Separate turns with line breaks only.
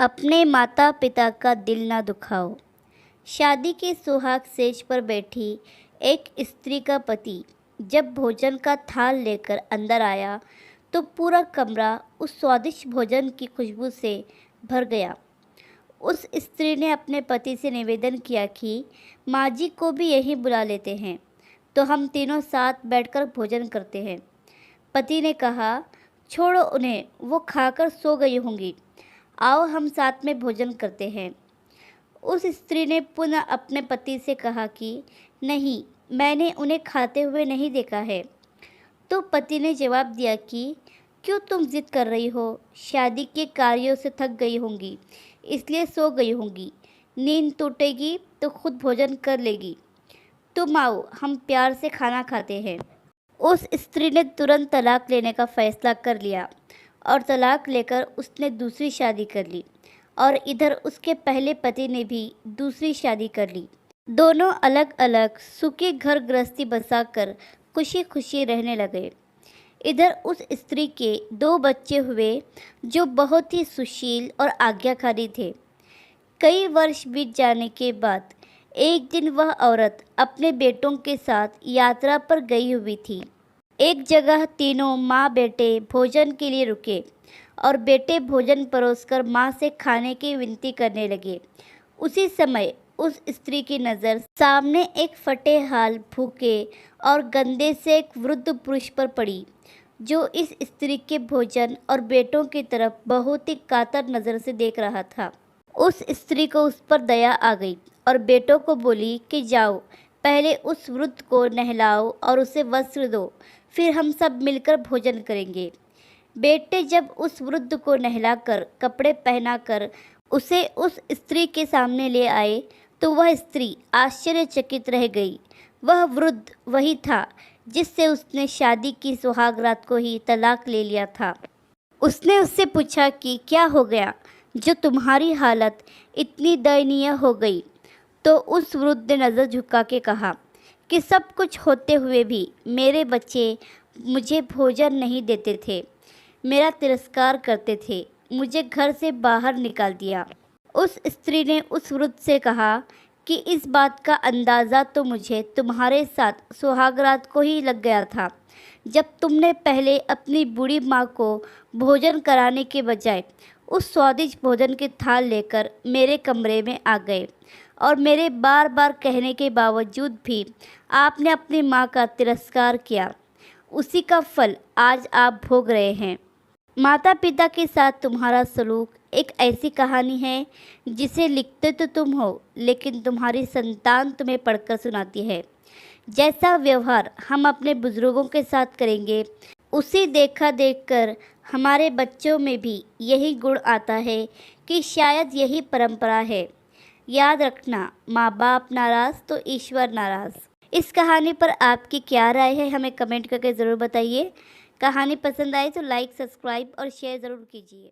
अपने माता पिता का दिल ना दुखाओ। शादी के सुहाग सेज पर बैठी एक स्त्री का पति जब भोजन का थाल लेकर अंदर आया तो पूरा कमरा उस स्वादिष्ट भोजन की खुशबू से भर गया। उस स्त्री ने अपने पति से निवेदन किया कि माँ जी को भी यहीं बुला लेते हैं तो हम तीनों साथ बैठकर भोजन करते हैं। पति ने कहा, छोड़ो उन्हें, वो खाकर सो गई होंगी, आओ हम साथ में भोजन करते हैं। उस स्त्री ने पुनः अपने पति से कहा कि नहीं, मैंने उन्हें खाते हुए नहीं देखा है। तो पति ने जवाब दिया कि क्यों तुम जिद कर रही हो, शादी के कार्यों से थक गई होंगी इसलिए सो गई होंगी, नींद टूटेगी तो खुद भोजन कर लेगी, तुम आओ हम प्यार से खाना खाते हैं। उस स्त्री ने तुरंत तलाक लेने का फैसला कर लिया और तलाक लेकर उसने दूसरी शादी कर ली और इधर उसके पहले पति ने भी दूसरी शादी कर ली। दोनों अलग अलग सुखी घर गृहस्थी बसाकर खुशी खुशी रहने लगे। इधर उस स्त्री के 2 बच्चे हुए जो बहुत ही सुशील और आज्ञाकारी थे। कई वर्ष बीत जाने के बाद एक दिन वह औरत अपने बेटों के साथ यात्रा पर गई हुई थी। एक जगह तीनों माँ बेटे भोजन के लिए रुके और बेटे भोजन परोसकर माँ से खाने की विनती करने लगे। उसी समय उस स्त्री की नज़र सामने एक फटे हाल, भूखे और गंदे से एक वृद्ध पुरुष पर पड़ी जो इस स्त्री के भोजन और बेटों की तरफ बहुत ही कातर नज़र से देख रहा था। उस स्त्री को उस पर दया आ गई और बेटों को बोली कि जाओ, पहले उस वृद्ध को नहलाओ और उसे वस्त्र दो, फिर हम सब मिलकर भोजन करेंगे। बेटे जब उस वृद्ध को नहलाकर कपड़े पहनाकर उसे उस स्त्री के सामने ले आए तो वह स्त्री आश्चर्यचकित रह गई। वह वृद्ध वही था जिससे उसने शादी की सुहाग रात को ही तलाक ले लिया था। उसने उससे पूछा कि क्या हो गया जो तुम्हारी हालत इतनी दयनीय हो गई। तो उस वृद्ध ने नज़र झुका के कहा कि सब कुछ होते हुए भी मेरे बच्चे मुझे भोजन नहीं देते थे, मेरा तिरस्कार करते थे, मुझे घर से बाहर निकाल दिया। उस स्त्री ने उस वृद्ध से कहा कि इस बात का अंदाज़ा तो मुझे तुम्हारे साथ सुहागरात को ही लग गया था, जब तुमने पहले अपनी बूढ़ी माँ को भोजन कराने के बजाय उस स्वादिष्ट भोजन की थाल लेकर मेरे कमरे में आ गए और मेरे बार बार कहने के बावजूद भी आपने अपनी माँ का तिरस्कार किया। उसी का फल आज आप भोग रहे हैं। माता पिता के साथ तुम्हारा सलूक एक ऐसी कहानी है जिसे लिखते तो तुम हो लेकिन तुम्हारी संतान तुम्हें पढ़कर सुनाती है। जैसा व्यवहार हम अपने बुजुर्गों के साथ करेंगे उसी देखा देखकर हमारे बच्चों में भी यही गुण आता है कि शायद यही परंपरा है। याद रखना, माँ बाप नाराज़ तो ईश्वर नाराज़। इस कहानी पर आपकी क्या राय है हमें कमेंट करके ज़रूर बताइए। कहानी पसंद आए तो लाइक, सब्सक्राइब और शेयर ज़रूर कीजिए।